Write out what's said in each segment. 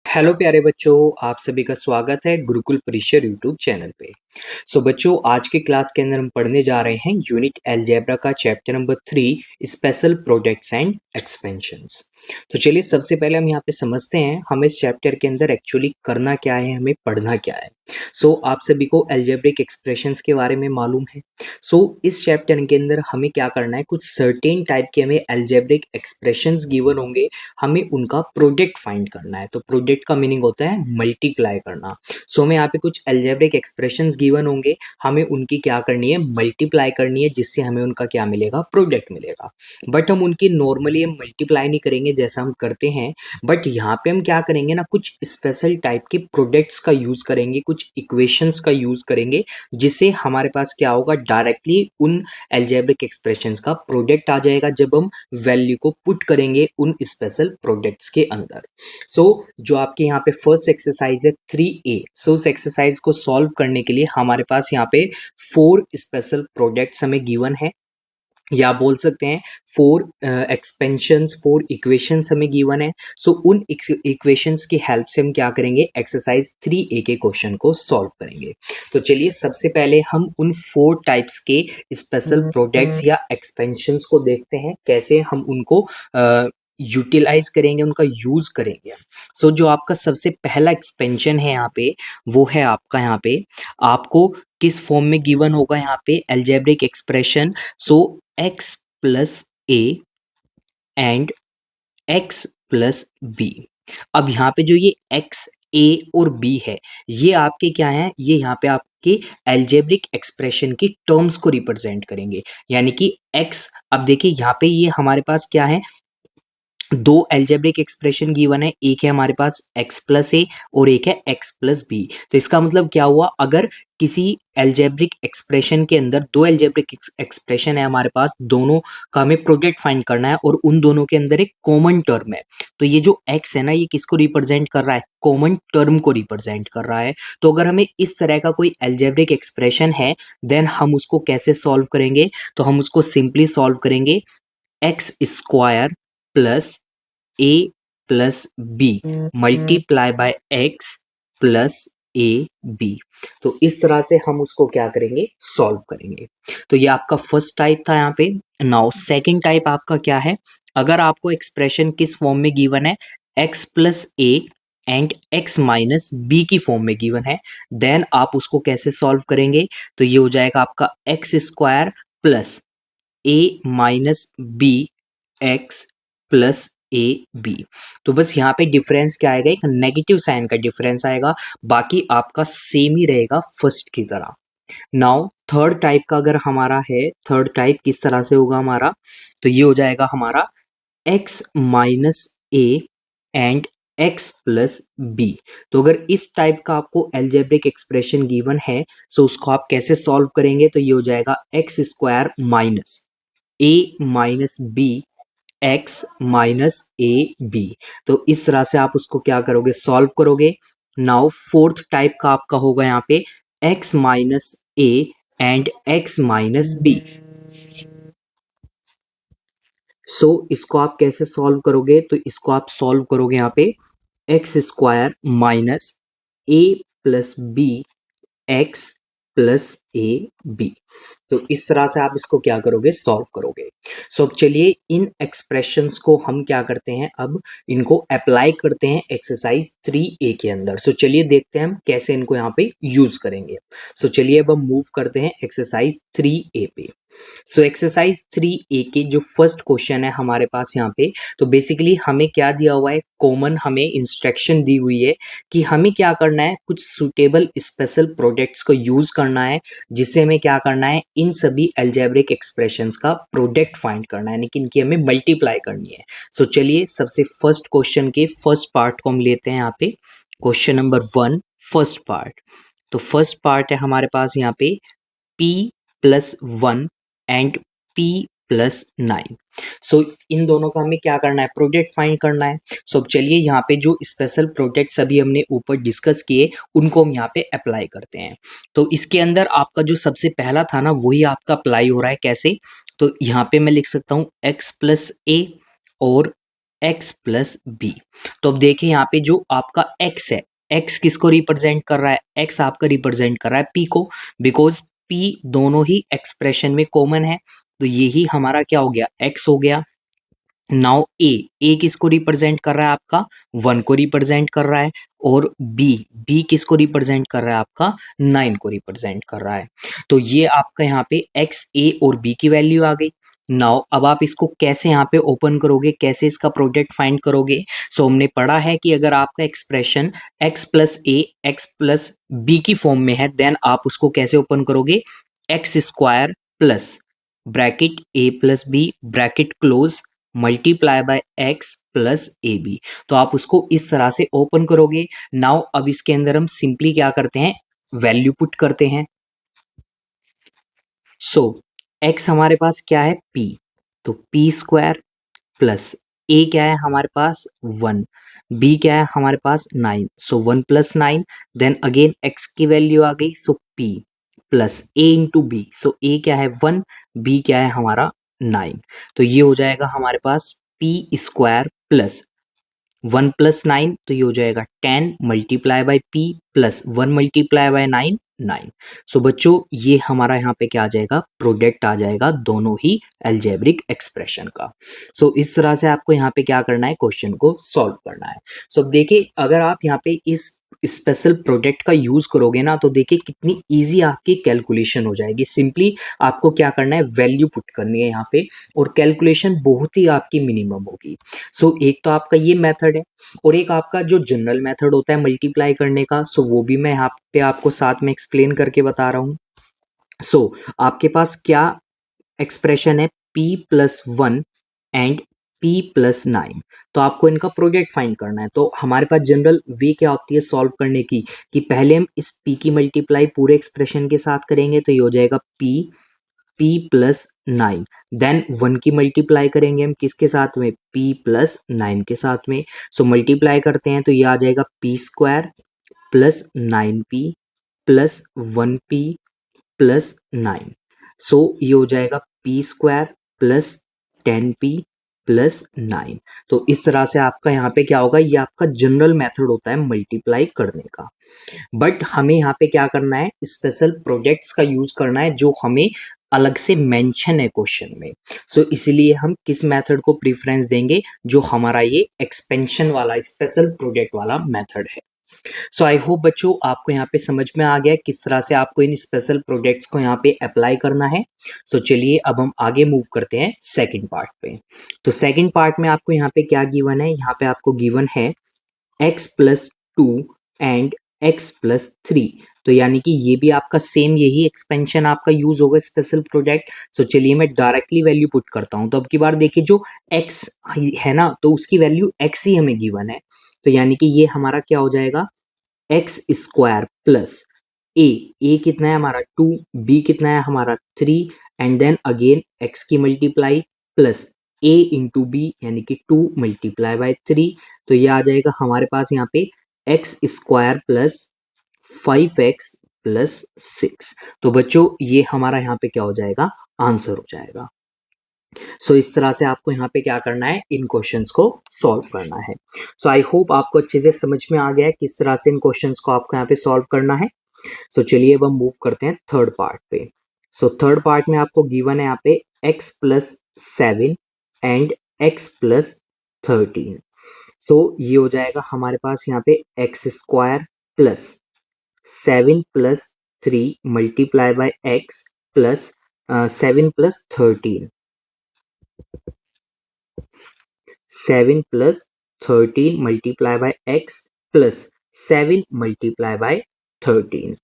Hello प्यारे बच्चों, आप सभी का स्वागत है गुरुकुल परिसर यूट्यूब चैनल पे। बच्चों, आज की क्लास के अंदर हम पढ़ने जा रहे हैं यूनिट अलजेब्रा का chapter number 3 special products and expansions. तो चलिए सबसे पहले हम यहाँ पे समझते हैं हमें इस चैप्टर के अंदर एक्चुअली करना क्या है, हमें पढ़ना क्या है। आप सभी को अलजेब्रिक एक्सप्रेशंस के बारे में मालूम है। इस चैप्टर के अंदर हमें क्या करना है, कुछ सर्टेन टाइप के हमें अलजेब्रिक एक्सप्रेशंस गिवन होंगे, हमें उनका प्रोडक्ट फाइंड करना है। तो प्रोडक्ट का मीनिंग होता है मल्टीप्लाई करना। हमें यहाँ पे कुछ अलजेब्रिक एक्सप्रेशंस गिवन होंगे, हमें उनकी क्या करनी है, मल्टीप्लाई करनी है, जिससे हमें उनका क्या मिलेगा, प्रोडक्ट मिलेगा। बट हम उनकी नॉर्मली हम मल्टीप्लाई नहीं करेंगे जैसा हम करते हैं, बट यहाँ पे हम क्या करेंगे ना, कुछ स्पेशल टाइप के प्रोडक्ट्स का यूज करेंगे, कुछ इक्वेशंस का यूज करेंगे, जिससे हमारे पास क्या होगा, डायरेक्टली उन अलजेब्रिक एक्सप्रेशंस का प्रोडक्ट आ जाएगा जब हम वैल्यू को पुट करेंगे उन स्पेशल प्रोडक्ट्स के अंदर। जो आपके यहाँ पे फर्स्ट एक्सरसाइज है 3A। उस एक्सरसाइज को सॉल्व करने के लिए हमारे पास यहाँ पे 4 स्पेशल प्रोडक्ट्स हमें गिवन है, या बोल सकते हैं 4 एक्सपेंशंस, 4 इक्वेशंस हमें गिवन है। उन इक्वेशंस की हेल्प से हम क्या करेंगे, एक्सरसाइज 3A के क्वेश्चन को सॉल्व करेंगे। तो चलिए सबसे पहले हम उन 4 टाइप्स के स्पेशल प्रोडक्ट्स या एक्सपेंशंस को देखते हैं, कैसे हम उनको यूटिलाइज करेंगे, उनका यूज करेंगे। जो आपका सबसे पहला एक्सपेंशन है यहाँ पे, वो है आपका यहाँ पे, आपको किस फॉर्म में गिवन होगा यहाँ पे algebraic expression. x plus a and x plus b. अब यहाँ पे जो ये x, a और b है, ये आपके क्या है, ये यहाँ पे आपके अलजेब्रिक एक्सप्रेशन की टर्म्स को रिप्रेजेंट करेंगे। यानी कि x, अब देखिए यहाँ पे ये हमारे पास क्या है, दो अलजेब्रिक एक्सप्रेशन गिवन है, एक है हमारे पास x प्लस ए और एक है x प्लस बी। तो इसका मतलब क्या हुआ, अगर किसी अलजेब्रिक एक्सप्रेशन के अंदर दो अलजेब्रिक एक्सप्रेशन है हमारे पास, दोनों का हमें प्रोडक्ट फाइंड करना है और उन दोनों के अंदर एक कॉमन टर्म है, तो ये जो x है ना, ये किसको रिप्रेजेंट कर रहा है, कॉमन टर्म को रिप्रेजेंट कर रहा है। तो अगर हमें इस तरह का कोई अलजेब्रिक एक्सप्रेशन है, देन हम उसको कैसे सॉल्व करेंगे, तो हम उसको सिंपली सॉल्व करेंगे x square plus a plus B multiply by x plus A b. तो इस तरह से हम उसको क्या करेंगे, सॉल्व करेंगे। तो ये आपका फर्स्ट टाइप था यहाँ पे। नाउ सेकेंड टाइप आपका क्या है, अगर आपको एक्सप्रेशन किस फॉर्म में गिवन है, x plus a and x minus b की फॉर्म में गिवन है, देन आप उसको कैसे सॉल्व करेंगे, तो ये हो जाएगा आपका x square plus a minus b x plus A b. तो बस यहाँ पे डिफरेंस क्या आएगा, एक नेगेटिव साइन का डिफरेंस आएगा, बाकी आपका सेम ही रहेगा फर्स्ट की तरह। नाउ थर्ड टाइप का अगर हमारा है, थर्ड टाइप किस तरह से होगा हमारा, तो ये हो जाएगा हमारा x minus a and x plus b. तो अगर इस टाइप का आपको अलजेब्रिक एक्सप्रेशन गिवन है, उसको आप कैसे सॉल्व करेंगे, तो ये हो जाएगा x square minus a minus b x minus A b. तो इस तरह से आप उसको क्या करोगे, सॉल्व करोगे। नाउ फोर्थ टाइप का आपका होगा यहाँ पे x minus a and x minus b. इसको आप कैसे सॉल्व करोगे, तो इसको आप सॉल्व करोगे यहाँ पे एक्स स्क्वायर माइनस ए प्लस बी एक्स प्लस ए बी। तो इस तरह से आप इसको क्या करोगे, सॉल्व करोगे। अब चलिए इन एक्सप्रेशंस को हम क्या करते हैं, अब इनको अप्लाई करते हैं एक्सरसाइज 3A के अंदर। चलिए देखते हैं हम कैसे इनको यहाँ पे यूज करेंगे। चलिए अब हम मूव करते हैं एक्सरसाइज 3A पे। एक्सरसाइज 3A के जो फर्स्ट क्वेश्चन है हमारे पास यहाँ पे, तो बेसिकली हमें क्या दिया हुआ है, कॉमन हमें इंस्ट्रक्शन दी हुई है कि हमें क्या करना है, कुछ सुटेबल स्पेशल प्रोडक्ट्स को यूज करना है, जिससे हमें क्या करना है, इन सभी अलजेब्रिक एक्सप्रेशंस का प्रोडक्ट फाइंड करना है, यानी कि इनकी हमें मल्टीप्लाई करनी है। चलिए सबसे फर्स्ट क्वेश्चन के फर्स्ट पार्ट को हम लेते हैं यहाँ पे, क्वेश्चन नंबर 1 फर्स्ट पार्ट। तो फर्स्ट पार्ट है हमारे पास यहाँ पे p plus 1 and p plus 9। इन दोनों का हमें क्या करना है, प्रोडक्ट फाइंड करना है। अब चलिए यहाँ पे जो स्पेशल प्रोडक्ट्स अभी हमने ऊपर डिस्कस किए, उनको हम यहाँ पे अप्लाई करते हैं। तो इसके अंदर आपका जो सबसे पहला था ना, वही आपका अप्लाई हो रहा है। कैसे, तो यहाँ पे मैं लिख सकता हूँ x प्लस ए और x प्लस बी। तो अब देखिए यहाँ पे जो आपका x है, x किसको रिप्रेजेंट कर रहा है? x आपका रिप्रेजेंट कर रहा है p को, बिकॉज p दोनों ही एक्सप्रेशन में कॉमन है, तो यही हमारा क्या हो गया? x हो गया। नाउ ए किसको रिप्रेजेंट कर रहा है? आपका 1 को रिप्रेजेंट कर रहा है। और बी किसको रिप्रेजेंट कर रहा है? आपका 9 को रिप्रेजेंट कर रहा है। तो ये आपका यहाँ पे एक्स, ए और बी की वैल्यू आ गई। नाउ अब आप इसको कैसे यहाँ पे ओपन करोगे, कैसे इसका प्रोडक्ट फाइंड करोगे? सो हमने पढ़ा है कि अगर आपका expression x plus a x plus b की फॉर्म में है, देन आप उसको कैसे ओपन करोगे? X square plus bracket a plus b bracket close multiply by x plus A b. तो आप उसको इस तरह से ओपन करोगे। नाउ अब इसके अंदर हम सिंपली क्या करते हैं? वैल्यू पुट करते हैं। सो एक्स हमारे पास क्या है? पी, तो पी स्क्वायर प्लस ए क्या है हमारे पास? 1, बी क्या है हमारे पास? 9, सो 1 प्लस 9, देन अगेन एक्स की वैल्यू आ गई, सो पी प्लस ए इंटू बी, सो ए क्या है? 1, बी क्या है हमारा? 9। तो ये हो जाएगा हमारे पास पी स्क्वायर प्लस 1 प्लस 9, तो ये हो जाएगा 10 multiply by P plus 1 multiply by 9, 9। सो बच्चों ये हमारा यहाँ पे क्या आ जाएगा? प्रोडक्ट आ जाएगा दोनों ही अलजेब्रिक एक्सप्रेशन का। सो इस तरह से आपको यहाँ पे क्या करना है? क्वेश्चन को सॉल्व करना है। सो देखिए अगर आप यहाँ पे इस स्पेशल प्रोडक्ट का यूज करोगे ना, तो देखिए कितनी इजी आपकी कैलकुलेशन हो जाएगी। सिंपली आपको क्या करना है? वैल्यू पुट करनी है यहाँ पे, और कैलकुलेशन बहुत ही आपकी मिनिमम होगी। सो एक तो आपका ये मेथड है, और एक आपका जो जनरल मेथड होता है मल्टीप्लाई करने का, सो वो भी मैं यहाँ पे आपको साथ में एक्सप्लेन करके बता रहा हूँ। सो आपके पास क्या एक्सप्रेशन है? p plus 1 and p plus 9। तो आपको इनका प्रोडक्ट फाइंड करना है। तो हमारे पास जनरल वे क्या होती है सॉल्व करने की, कि पहले हम इस p की मल्टीप्लाई पूरे एक्सप्रेशन के साथ करेंगे, तो ये हो जाएगा p प्लस 9, देन 1 की मल्टीप्लाई करेंगे हम किसके साथ में? p प्लस 9 के साथ में। सो मल्टीप्लाई करते हैं तो ये आ जाएगा p square plus 9p plus 1p plus 9। सो ये हो जाएगा p square plus 10p plus 9। तो इस तरह से आपका यहाँ पे क्या होगा? ये आपका जनरल मेथड होता है मल्टीप्लाई करने का। बट हमें यहाँ पे क्या करना है? स्पेशल प्रोडक्ट्स का यूज करना है, जो हमें अलग से मेंशन है क्वेश्चन में। सो इसीलिए हम किस मेथड को प्रेफरेंस देंगे? जो हमारा ये एक्सपेंशन वाला स्पेशल प्रोडक्ट वाला मेथड है। सो आई होप बच्चों आपको यहाँ पे समझ में आ गया किस तरह से आपको इन स्पेशल प्रोडक्ट्स को यहाँ पे अप्लाई करना है। सो चलिए अब हम आगे मूव करते हैं सेकंड पार्ट पे। तो सेकंड पार्ट में आपको यहाँ पे क्या गिवन है? यहाँ पे आपको गिवन है x plus 2 and x plus 3। तो यानी कि ये भी आपका सेम यही एक्सपेंशन आपका यूज होगा स्पेशल प्रोडक्ट। सो चलिए मैं डायरेक्टली वैल्यू पुट करता हूँ। तो अब की बार देखिए जो x है ना, तो उसकी वैल्यू x ही हमें गिवन है। तो यानी कि ये हमारा क्या हो जाएगा? एक्स स्क्वायर प्लस ए कितना है हमारा? 2, बी कितना है हमारा? 3, एंड देन अगेन एक्स की मल्टीप्लाई प्लस ए इंटू बी, यानी कि 2 मल्टीप्लाई बाय 3। तो ये आ जाएगा हमारे पास यहाँ पे x square plus 5x plus 6। तो बच्चों ये हमारा यहाँ पे क्या हो जाएगा? आंसर हो जाएगा। सो इस तरह से आपको यहाँ पे क्या करना है? इन क्वेश्चंस को सॉल्व करना है। सो आई होप आपको अच्छे से समझ में आ गया है किस तरह से इन क्वेश्चंस को आपको यहाँ पे सॉल्व करना है। सो चलिए अब हम मूव करते हैं थर्ड पार्ट पे। सो थर्ड पार्ट में आपको गिवन है यहाँ पे x plus 7 and x plus 13। So ये हो जाएगा हमारे पास यहाँ पे x square plus 7 plus 3 multiply by x plus 7 plus 13, 7 plus 13 multiply by x plus 7 multiply by 13।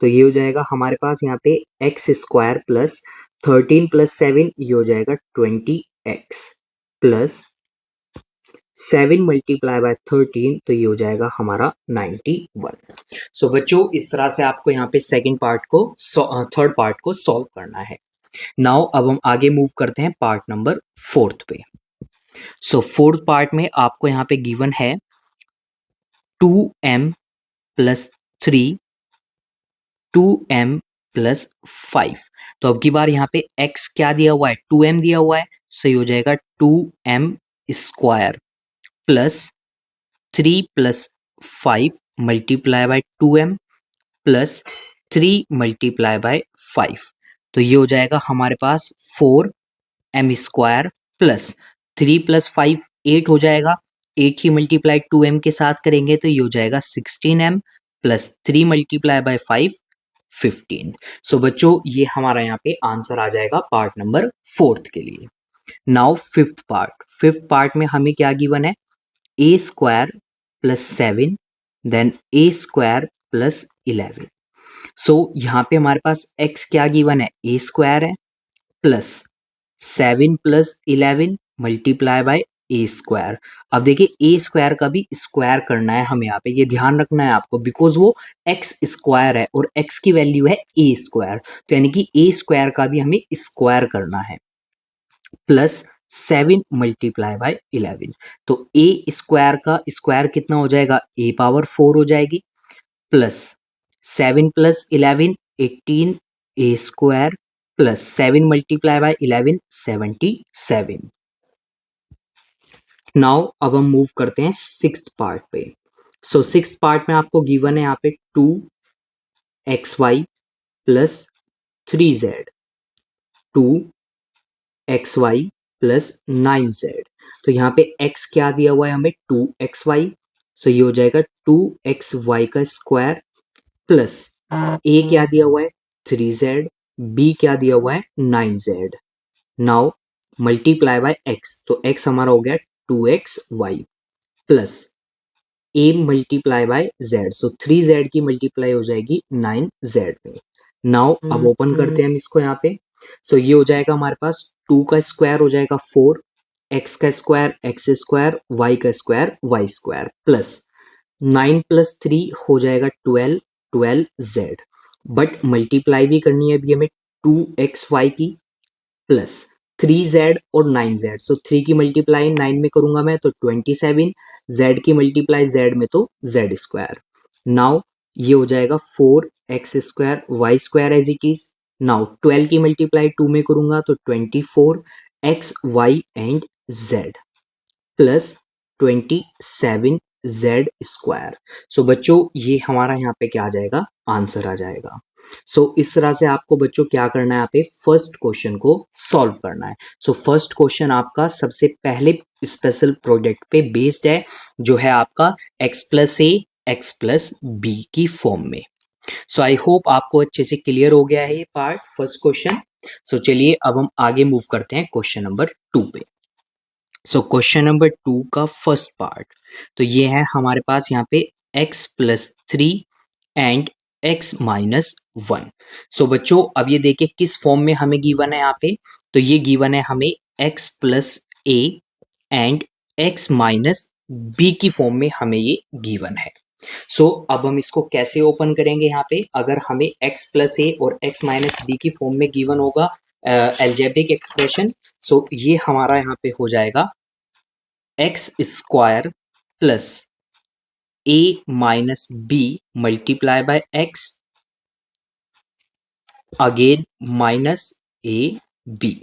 तो ये हो जाएगा हमारे पास यहाँ पे एक्स स्क्वायर प्लस 13 प्लस 7, ये हो जाएगा 20x प्लस 7 मल्टीप्लाई बाय 13, तो ये हो जाएगा हमारा 91। सो बच्चों इस तरह से आपको यहाँ पे सेकंड पार्ट को थर्ड पार्ट को सॉल्व करना है। नाउ अब हम आगे मूव करते हैं पार्ट नंबर फोर्थ पे। सो फोर्थ पार्ट में आपको यहाँ पे गिवन है 2m प्लस 3 2m प्लस 5। तो अब की बार यहाँ पे x क्या दिया हुआ है? 2m दिया हुआ है, सो ये हो जाएगा 2m square plus 3+5 multiply by 2m plus 3 × 5। तो ये हो जाएगा हमारे पास 4m² प्लस 3+5 8 हो जाएगा। 8 ही मल्टीप्लाई 2m के साथ करेंगे तो ये हो जाएगा 16m प्लस 3 × 5 15। सो बच्चों ये हमारा यहाँ पे आंसर आ जाएगा पार्ट नंबर 4 के लिए। नाउ फिफ्थ पार्ट में हमें क्या गिवन है, a² plus 7 then a² plus 11। सो यहाँ पे हमारे पास x क्या गिवन है, a² है plus 7 plus 11 multiply by a²। अब देखिए a² का भी स्क्वायर करना है हमें, यहाँ पे ये ध्यान रखना है आपको, बिकॉज वो x² है और x की वैल्यू है a², तो यानी कि a² का भी हमें स्क्वायर करना है। प्लस 7 मल्टीप्लाई बाय 11, तो a² का स्क्वायर कितना हो जाएगा, a⁴ हो जाएगी, plus 7 plus 11 18 a² plus 7 multiply bye 11 77। Now अब हम मूव करते हैं सिक्स्थ पार्ट पे। सो सिक्स्थ पार्ट में आपको गिवन है यहाँ पे 2xy plus 3z, 2xy plus 9z। तो यहाँ पे x क्या दिया हुआ है हमें, 2xy, सो ये हो जाएगा 2xy का स्क्वायर प्लस a क्या दिया हुआ है 3z, b क्या दिया हुआ है 9z। Now multiply by x, तो x हमारा हो गया 2xy plus a multiply bye z, so 3z की मल्टीप्लाई हो जाएगी 9z में। नाउ अब ओपन करते हैं हम इसको यहाँ पे। सो ये हो जाएगा हमारे पास 2 का स्क्वायर हो जाएगा 4, x का स्क्वायर x², y का स्क्वायर y² प्लस 9 प्लस 3 हो जाएगा 12z। बट मल्टीप्लाई भी करनी है अभी हमें 2xy की प्लस 3z और 9z, सो 3 की मल्टीप्लाई 9 में करूंगा मैं तो 27, z की मल्टीप्लाई z में तो z²। नाउ ये हो जाएगा 4x² y² as it is. Now 12 की मल्टीप्लाई 2 में करूंगा तो 24x y and z plus 27z²। सो बच्चों ये हमारा यहाँ पे क्या आ जाएगा, आंसर आ जाएगा। सो इस तरह से आपको बच्चों क्या करना है, यहाँ पे फर्स्ट क्वेश्चन को सॉल्व करना है। सो फर्स्ट क्वेश्चन आपका सबसे पहले स्पेशल प्रोडक्ट पे बेस्ड है, जो है आपका x plus a x plus b की फॉर्म में। सो आई होप आपको अच्छे से क्लियर हो गया है ये पार्ट फर्स्ट क्वेश्चन। सो चलिए अब हम आगे मूव करते हैं क्वेश्चन नंबर 2 पे। सो क्वेश्चन नंबर 2 का फर्स्ट पार्ट, तो ये है हमारे पास यहाँ पे x plus 3 and x minus 1। सो बच्चों अब ये देखिए किस फॉर्म में हमें गिवन है यहाँ पे, तो ये गिवन है हमें x plus a and x minus b की फॉर्म में हमें ये गिवन है। सो अब हम इसको कैसे ओपन करेंगे, यहाँ पे अगर हमें x प्लस a और x माइनस b की फॉर्म में गिवन होगा एल्जेब्रिक एक्सप्रेशन, सो ये हमारा यहाँ पे हो जाएगा x² plus a minus b multiply by x again minus a b।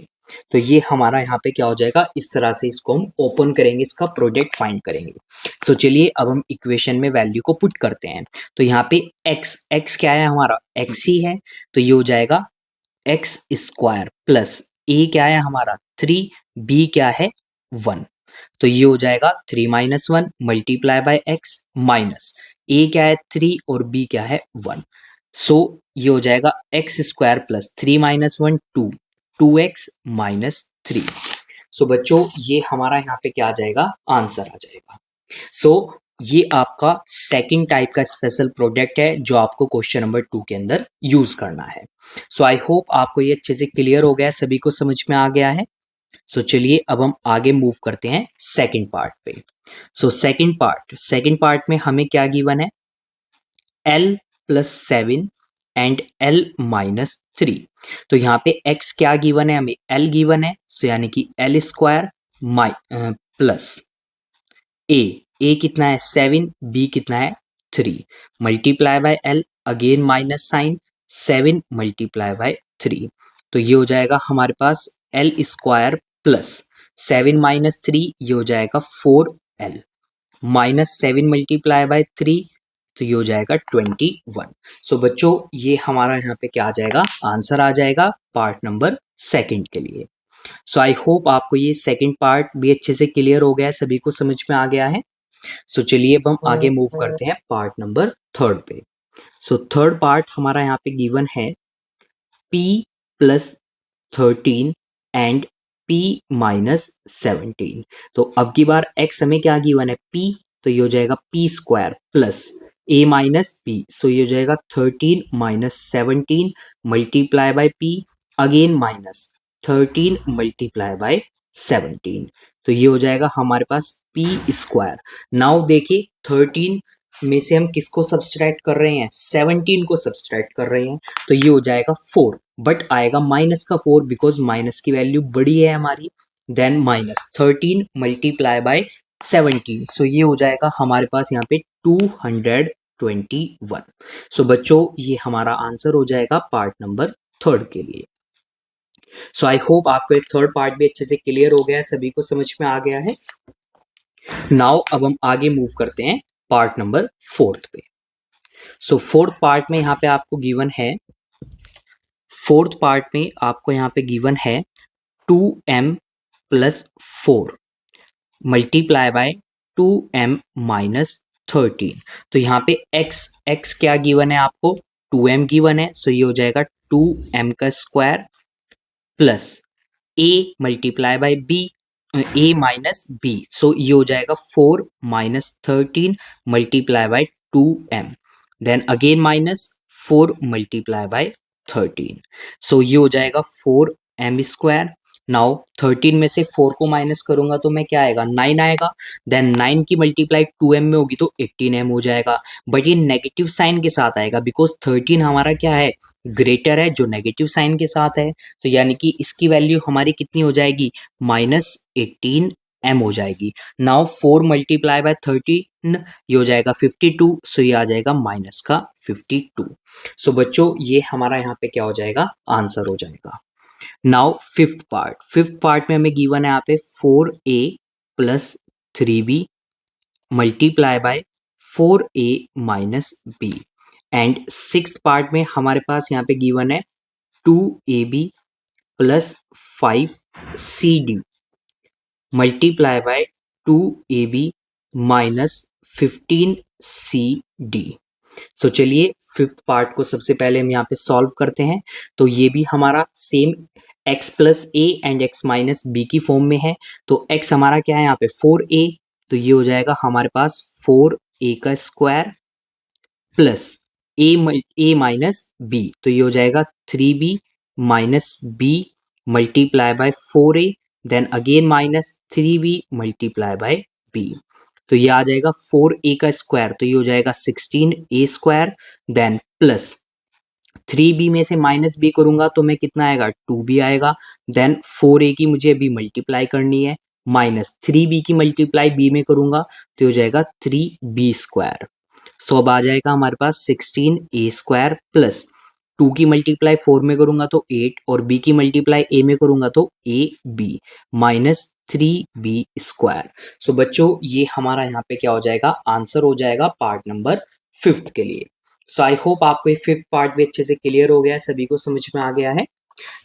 तो ये हमारा यहाँ पे क्या हो जाएगा, इस तरह से इसको हम ओपन करेंगे, इसका प्रोडक्ट फाइंड करेंगे। सो चलिए अब हम इक्वेशन में वैल्यू को पुट करते हैं। तो यहाँ पे x क्या है हमारा, x ही है, तो ये हो जाएगा x² प्लस a क्या है हमारा 3, b क्या है 1, तो ये हो जाएगा 3 minus 1 multiply by x minus a क्या है 3 और b क्या है 1। सो ये हो जाएगा x² plus 3 minus 1 2, 2x minus 3। सो बच्चों ये हमारा यहाँ पे क्या आ जाएगा, आंसर आ जाएगा। सो ये आपका सेकंड टाइप का स्पेशल प्रोडक्ट है जो आपको क्वेश्चन नंबर 2 के अंदर यूज करना है। सो आई होप आपको ये अच्छे से क्लियर हो गया है, सभी को समझ में आ गया है। सो चलिए अब हम आगे मूव करते हैं सेकंड पार्ट पे। सो सेकंड पार्ट में हमें क्या गिवन है, l plus 7 and l minus 3। तो यहाँ पे x क्या गिवन है, हमें l गिवन है, सो यानी कि l² प्लस a कितना है 7, b कितना है 3 multiply by l again minus sign 7 multiply by 3। तो ये हो जाएगा हमारे पास l² प्लस 7 माइनस 3, ये हो जाएगा 4l -7 मल्टीप्लाई बाय 3, तो ये हो जाएगा 21। सो बच्चों ये हमारा यहाँ पे क्या आ जाएगा, आंसर आ जाएगा पार्ट नंबर सेकंड के लिए। सो आई होप आपको ये सेकंड पार्ट भी अच्छे से क्लियर हो गया है, सभी को समझ में आ गया है। सो चलिए अब हम आगे मूव करते हैं पार्ट नंबर थर्ड पे। सो थर्ड पार्ट हमारा यहाँ पे गिवन है p plus 13 and p minus 17। तो अब की बार x हमें क्या गिवन है, p, तो ये हो जाएगा p square plus a minus p, सो ये हो जाएगा 13 minus 17 multiply by p, again minus 13 multiply bye 17, तो ये हो जाएगा हमारे पास p स्क्वायर। नाउ देखिए 13 में से हम किसको सब्सट्रैक्ट कर रहे हैं, 17 को सब्सट्रैक्ट कर रहे हैं, तो ये हो जाएगा 4, बट आएगा माइनस का 4 बिकॉज माइनस की वैल्यू बड़ी है हमारी। देन माइनस 13 मल्टीप्लाई बाय 17, सो ये हो जाएगा हमारे पास यहाँ पे 221। सो बच्चों ये हमारा आंसर हो जाएगा पार्ट नंबर थर्ड के लिए। सो आई होप आपको एक थर्ड पार्ट भी अच्छे से क्लियर हो गया है, सभी को समझ में आ गया है। नाउ अब हम आगे मूव करते हैं पार्ट नंबर फोर्थ पे। सो फोर्थ पार्ट में यहाँ पे आपको गिवन है, फोर्थ पार्ट में आपको यहाँ पे गिवन है 2m plus 4 multiply by 2m minus 13। तो यहाँ पे x क्या गिवन है आपको, 2m गिवन है, सो ये हो जाएगा 2m का square plus a multiply by b, a minus b, so ये हो जाएगा 4 minus 13 multiply by 2m, then again minus 4 multiply by 13, so ये हो जाएगा 4m स्क्वायर। नाउ 13 में से 4 को माइनस करूंगा तो मैं क्या आएगा, 9 आएगा, देन 9 की मल्टीप्लाई 2m में होगी तो 18m हो जाएगा, बट ये नेगेटिव साइन के साथ आएगा बिकॉज 13 हमारा क्या है, ग्रेटर है, जो नेगेटिव साइन के साथ है, तो यानी कि इसकी वैल्यू हमारी कितनी हो जाएगी, -18m हो जाएगी। नाउ 4 मल्टीप्लाई बाय 13 ये हो जाएगा 52, सो ये आ जाएगा माइनस का 52। सो बच्चों ये हमारा यहाँ पे क्या हो जाएगा, आंसर हो जाएगा। नाउ फिफ्थ पार्ट में हमें गिवन है यहाँ पे 4a plus 3b multiply by 4a minus b, and sixth part में हमारे पास यहाँ पे गिवन है 2ab plus 5cd multiply by 2ab minus 15cd। सो चलिए फिफ्थ पार्ट को सबसे पहले हम यहाँ पे सॉल्व करते हैं। तो ये भी हमारा same x plus a and x minus b की फॉर्म में है। तो x हमारा क्या है यहाँ पे 4a, तो ये हो जाएगा हमारे पास 4a का square plus a minus b, तो ये हो जाएगा 3b minus b multiply by 4a, then again minus 3b multiply by b, तो ये आ जाएगा 4a का स्क्वायर, तो ये हो जाएगा 16a square, then plus 3b में से माइनस b करूंगा तो मैं कितना आएगा, 2b आएगा, देन 4a की मुझे अभी मल्टीप्लाई करनी है, माइनस 3b की मल्टीप्लाई b में करूंगा तो हो जाएगा 3b स्क्वायर। सो अब आ जाएगा हमारे पास 16a स्क्वायर प्लस 2 की मल्टीप्लाई 4 में करूंगा तो 8 और b की मल्टीप्लाई a में करूंगा तो ab minus 3b square. So बच्चों ये हमारा यहाँ पे क्या हो जाएगा, आंसर हो जाएगा पार्ट नंबर फिफ्थ के लिए। सो आई होप आपको ये फिफ्थ पार्ट भी अच्छे से क्लियर हो गया है, सभी को समझ में आ गया है।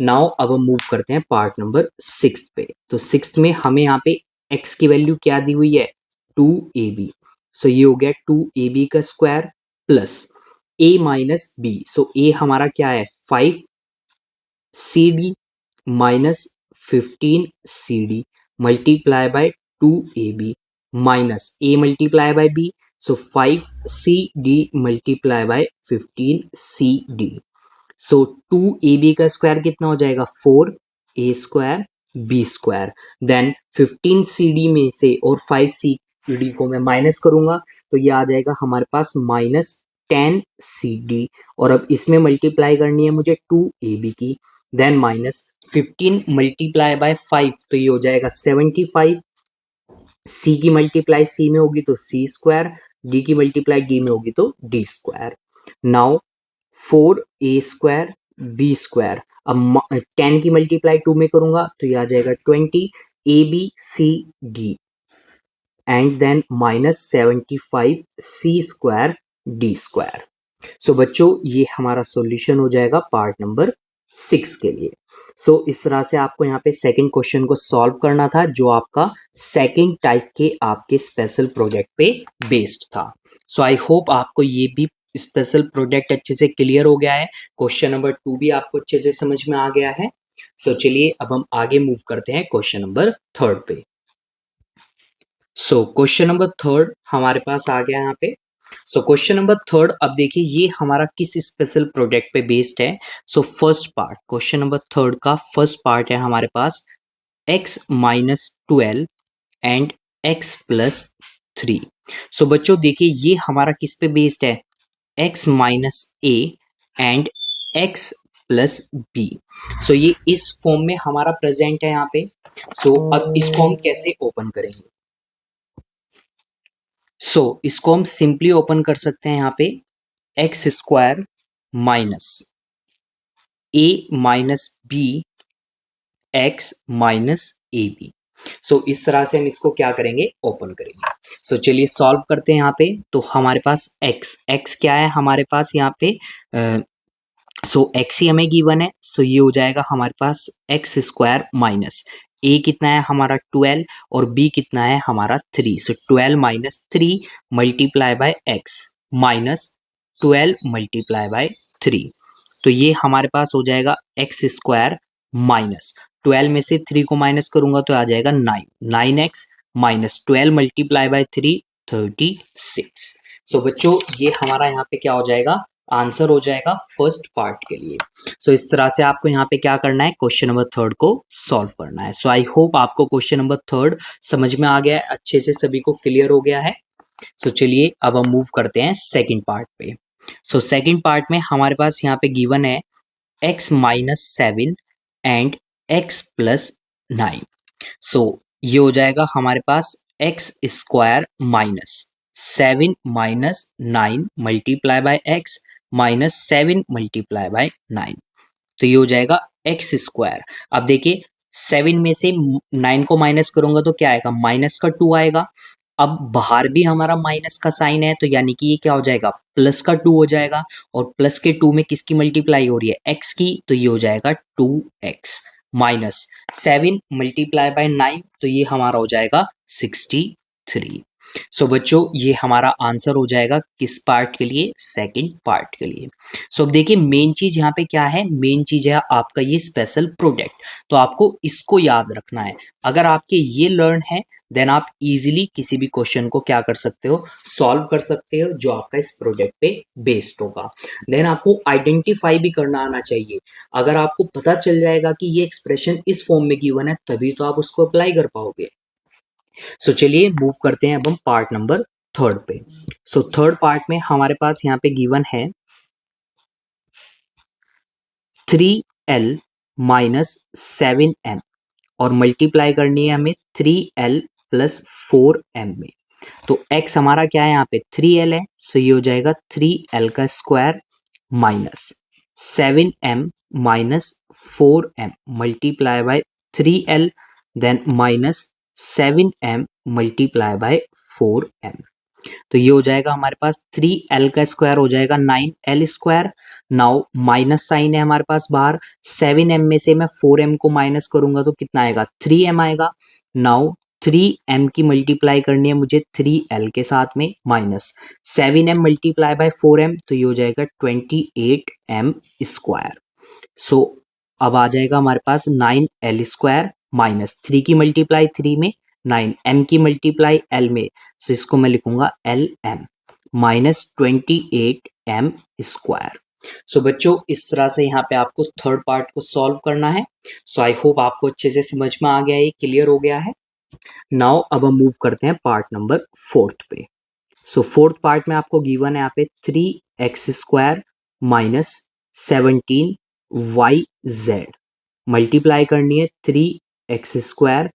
नाउ अब हम मूव करते हैं पार्ट नंबर सिक्स पे। तो सिक्स में हमें यहाँ पे x की वैल्यू क्या दी हुई है, 2ab, सो ये हो गया 2ab का square plus a minus b, so a हमारा क्या है 5cd minus 15cd multiply by 2ab minus a multiply by b, so 5cd multiply by 15cd, so 2ab का स्क्वायर कितना हो जाएगा 4a square b square, then 15cd में से और 5cd को मैं माइनस करूंगा तो ये आ जाएगा हमारे पास माइनस 10cd, और अब इसमें मल्टीप्लाई करनी है मुझे 2ab की, देन माइनस 15 मल्टीप्लाई बाय 5 तो ये हो जाएगा 75, c की मल्टीप्लाई c में होगी तो c स्क्वायर, d की मल्टीप्लाई d में होगी तो d square. Now 4a square b square, अब 10 की मल्टीप्लाई 2 में करूंगा तो ये आ जाएगा 20, a b c d and then -75c² d²। So बच्चों ये हमारा सॉल्यूशन हो जाएगा पार्ट नंबर 6 के लिए। सो इस तरह से आपको यहाँ पे सेकंड क्वेश्चन को सॉल्व करना था, जो आपका सेकंड टाइप के आपके स्पेशल प्रोजेक्ट पे बेस्ड था। सो आई होप आपको ये भी स्पेशल प्रोजेक्ट अच्छे से क्लियर हो गया है। क्वेश्चन नंबर 2 भी आपको अच्छे से समझ में आ गया है। सो चलिए अब हम आगे मूव करते हैं क्वेश्चन नंबर 3 पे। सो क्वेश्चन नंबर 3 हमारे पास आ गया यहाँ पे। सो क्वेश्चन नंबर 3 अब देखिए ये हमारा किस स्पेशल प्रोजेक्ट पे बेस्ड है। So first part, question number 3 का फर्स्ट पार्ट है हमारे पास x-12 एंड x+3। सो बच्चों देखिए ये हमारा किस पे बेस्ड है, x-a एंड x+b। सो ये इस फॉर्म में हमारा प्रेजेंट है यहाँ पे। सो अब इसको हम कैसे ओपन करेंगे। सो इसको हम सिंपली ओपन कर सकते हैं यहाँ पे x² minus a minus b x minus A B. So इस तरह से हम इसको क्या करेंगे, ओपन करेंगे। सो चलिए सॉल्व करते हैं यहाँ पे। तो हमारे पास x क्या है हमारे पास यहाँ पे, सो x ही हमें गिवन है। सो ये हो जाएगा हमारे पास x² माइनस a कितना है हमारा 12 और b कितना है हमारा 3। सो 12 minus 3 multiply by x minus 12 multiply by 3। तो ये हमारे पास हो जाएगा x² माइनस 12 में से 3 को माइनस करूंगा तो आ जाएगा 9x माइनस 12 मल्टीप्लाई बाय 3 36। सो बच्चों ये हमारा यहाँ पे क्या हो जाएगा, आंसर हो जाएगा फर्स्ट पार्ट के लिए। सो इस तरह से आपको यहाँ पे क्या करना है, क्वेश्चन नंबर 3 को सॉल्व करना है। सो आई होप आपको क्वेश्चन नंबर 3 समझ में आ गया है, अच्छे से सभी को क्लियर हो गया है। सो चलिए अब हम मूव करते हैं सेकंड पार्ट पे। सो सेकंड पार्ट में हमारे पास यहाँ पे गिवन है x-7 एंड x+9। सो ये हो जाएगा हमारे पास x² minus 7 minus 9 multiply by x minus 7 multiply by 9। तो ये हो जाएगा x²। अब देखिए 7 में से 9 को माइनस करूंगा तो क्या आएगा, माइनस का 2 आएगा। अब बाहर भी हमारा माइनस का साइन है तो यानी कि ये क्या हो जाएगा, प्लस का 2 हो जाएगा। और प्लस के 2 में किसकी मल्टीप्लाई हो रही है, x की, तो ये हो जाएगा 2x माइनस 7 मल्टीप्लाई बाय 9, तो ये हमारा हो जाएगा 63। सो बच्चों ये हमारा आंसर हो जाएगा किस पार्ट के लिए, सेकंड पार्ट के लिए। सो अब देखिए मेन चीज यहाँ पे क्या है, मेन चीज है आपका ये स्पेशल प्रोजेक्ट। तो आपको इसको याद रखना है। अगर आपके ये लर्न है देन आप इजीली किसी भी क्वेश्चन को क्या कर सकते हो, सॉल्व कर सकते हो जो आपका इस प्रोजेक्ट पे बेस्ड होगा। देन आपको आइडेंटिफाई भी करना आना चाहिए। अगर आपको पता चल जाएगा कि ये एक्सप्रेशन इस फॉर्म में गिवन है तभी तो आप उसको अप्लाई कर पाओगे। सो चलिए मूव करते हैं अब हम पार्ट नंबर 3 पे। सो थर्ड पार्ट में हमारे पास यहाँ पे गिवन है 3l माइनस 7m और मल्टीप्लाई करनी है हमें 3l प्लस 4m में। तो x हमारा क्या है यहाँ पे 3l है। सो ये हो जाएगा 3l का square minus 7m minus 4m multiply by 3l then minus 7m multiply by 4m। तो ये हो जाएगा हमारे पास 3l का स्क्वायर हो जाएगा 9l square. Now minus sign है हमारे पास बाहर, 7m में से मैं 4m को माइनस करूंगा तो कितना आएगा 3m आएगा। नाउ 3m की मल्टीप्लाई करनी है मुझे 3l के साथ में minus 7m multiply by 4m, तो ये हो जाएगा 28m स्क्वायर। सो अब आ जाएगा हमारे पास 9l स्क्वायर माइनस 3 की मल्टीप्लाई 3 में 9m की मल्टीप्लाई l में। सो इसको मैं लिखूंगा lm minus 28m square. So बच्चों इस तरह से यहाँ पे आपको थर्ड पार्ट को सॉल्व करना है। सो आई होप आपको अच्छे से समझ में आ गया है, क्लियर हो गया है। नाउ अब हम मूव करते हैं पार्ट नंबर 4 पे। सो फोर्थ पार्ट में आपको गिवन है यहाँ पे 3x² माइनस 17yz मल्टीप्लाई करनी है 3x²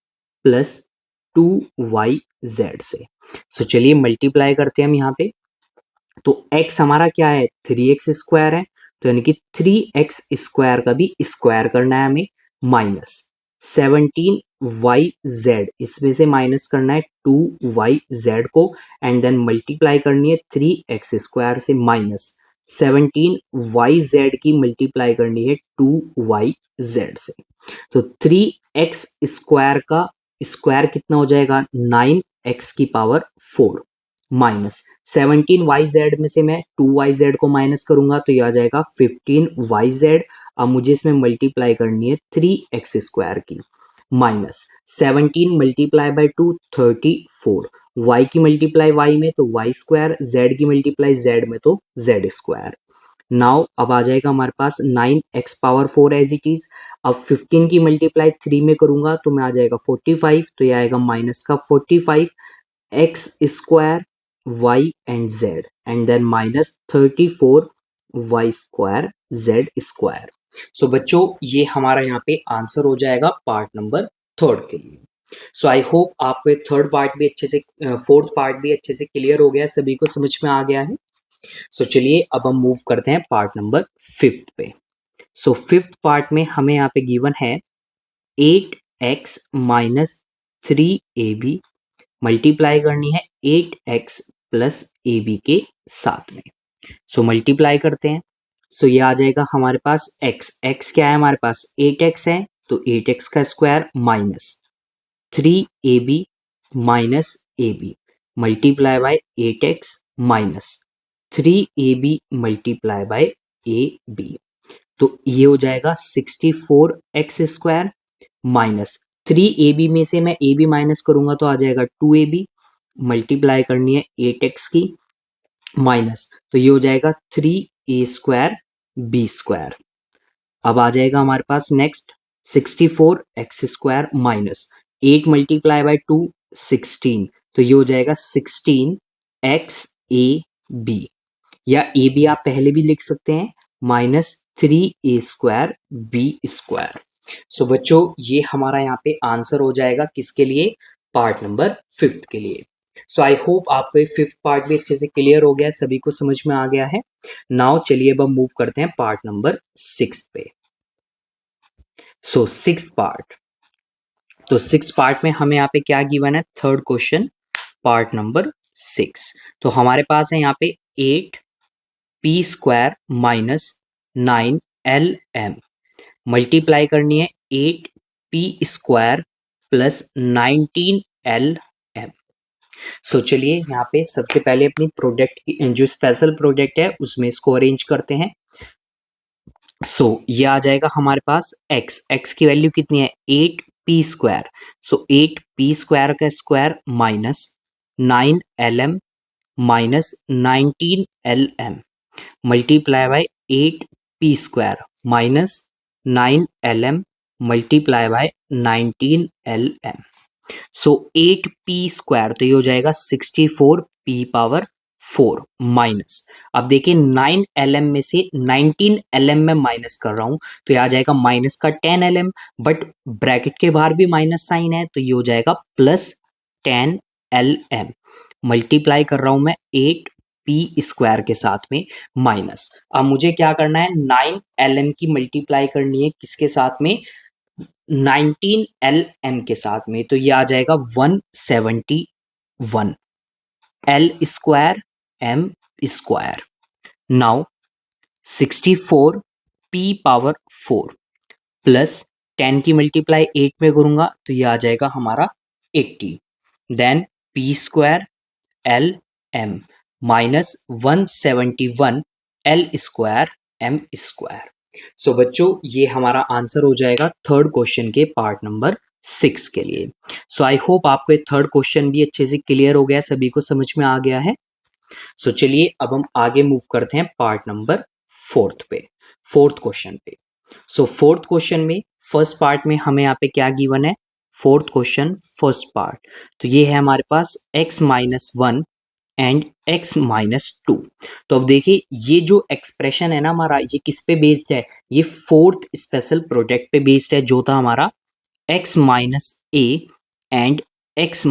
प्लस 2yz से। सो चलिए मल्टीप्लाई करते हैं हम यहाँ पे। तो x हमारा क्या है 3x² है, तो यानी कि 3x² का भी स्क्वायर करना है हमें माइनस 17yz, इसमें से माइनस करना है 2yz को एंड देन मल्टीप्लाई करनी है 3x² से माइनस 17yz की मल्टीप्लाई करनी है 2yz से। तो 3x² का स्क्वायर कितना हो जाएगा 9x⁴ माइनस 17yz में से मैं 2yz को माइनस करूंगा तो ये आ जाएगा 15yz। अब मुझे इसमें मल्टीप्लाई करनी है 3x² की माइनस 17 मल्टीप्लाई बाई 2 34, y की मल्टीप्लाई y में तो y², z की मल्टीप्लाई z में तो z²। नाउ अब आ जाएगा हमारे पास 9x⁴ एज इट इज। अब 15 की मल्टीप्लाई 3 में करूंगा तो मैं आ जाएगा 45, तो ये आएगा माइनस का 45 x² y and z and then minus 34 y² z²। So बच्चों ये हमारा यहाँ पे आंसर हो जाएगा पार्ट नंबर 3 के लिए। सो आई होप आपको ये थर्ड पार्ट भी अच्छे से, फोर्थ पार्ट भी अच्छे से क्लियर हो गया, सभी को समझ में आ गया है। सो चलिए अब हम मूव करते हैं पार्ट नंबर 5 पे। सो 5th पार्ट में हमें यहाँ पे गिवन है 8x - 3ab मल्टीप्लाई करनी है 8x + ab के साथ में। सो मल्टीप्लाई करते हैं। सो ये आ जाएगा हमारे पास x क्या है हमारे पास 8x है, तो 8x² minus 3ab minus ab multiply by 8x minus 3ab multiply by ab, तो ये हो जाएगा 64x² माइनस 3ab में से मैं ab माइनस करूंगा तो आ जाएगा 2ab मल्टीप्लाई करनी है 8x की माइनस, तो ये हो जाएगा 3a² b²। अब आ जाएगा हमारे पास next 64x² minus 8 multiply by 2 16, तो ये हो जाएगा 16xab, या ab आप पहले भी लिख सकते हैं माइनस 3a² b²। सो बच्चों ये हमारा यहाँ पे आंसर हो जाएगा किसके लिए, पार्ट नंबर 5 के लिए। सो आई होप आपको ये 5th पार्ट भी अच्छे से क्लियर हो गया है, सभी को समझ में आ गया है। नाउ चलिए अब हम मूव करते हैं पार्ट नंबर 6 पे। सो 6th पार्ट, तो 6th पार्ट में हमें यहाँ पे क्या गिवन है, थर्ड क्वेश्चन पार्ट नंबर 6। तो हमारे पास है यहाँ पे 8p² माइनस 9lm मल्टीप्लाई करनी है 8p² प्लस 19lm। सो चलिए यहाँ पे सबसे पहले अपनी प्रोडक्ट जो स्पेशल प्रोडक्ट है उसमें इसको अरेंज करते हैं। सो ये आ जाएगा हमारे पास x की वैल्यू कितनी है 8p², सो 8p² का square minus 9lm minus 19lm multiply by 8p² minus 9lm multiply by 19lm। So 8p² तो ये हो जाएगा 64p⁴ माइनस, अब देखिए 9lm में से 19lm में माइनस कर रहा हूं तो ये आ जाएगा माइनस का 10lm, बट ब्रैकेट के बाहर भी माइनस साइन है तो ये हो जाएगा प्लस 10lm मल्टीप्लाई कर रहा हूं मैं 8p² के साथ में माइनस। अब मुझे क्या करना है 9lm की मल्टीप्लाई करनी है किसके साथ में 19lm के साथ में, तो ये आ जाएगा 171 l² m²। Now 64p⁴ plus 10 की मल्टीप्लाई 8 में करूंगा तो ये आ जाएगा हमारा 80, then p² lm minus 171 l² m²। सो बच्चों ये हमारा आंसर हो जाएगा थर्ड क्वेश्चन के पार्ट नंबर 6 के लिए। सो आई होप आपको ये थर्ड क्वेश्चन भी अच्छे से क्लियर हो गया, सभी को समझ में आ गया है। सो चलिए अब हम आगे मूव करते हैं पार्ट नंबर 4 पे, फोर्थ क्वेश्चन पे। सो फोर्थ क्वेश्चन में फर्स्ट पार्ट में हमें यहाँ पे क्या गिवन है, फोर्थ क्वेश्चन फर्स्ट पार्ट, तो ये है हमारे पास x - 1 एंड x - 2। तो अब देखिए ये जो एक्सप्रेशन है ना हमारा ये किस पे बेस्ड है, ये फोर्थ स्पेशल प्रोडक्ट पे बेस्ड है जो था हमारा x - a and x -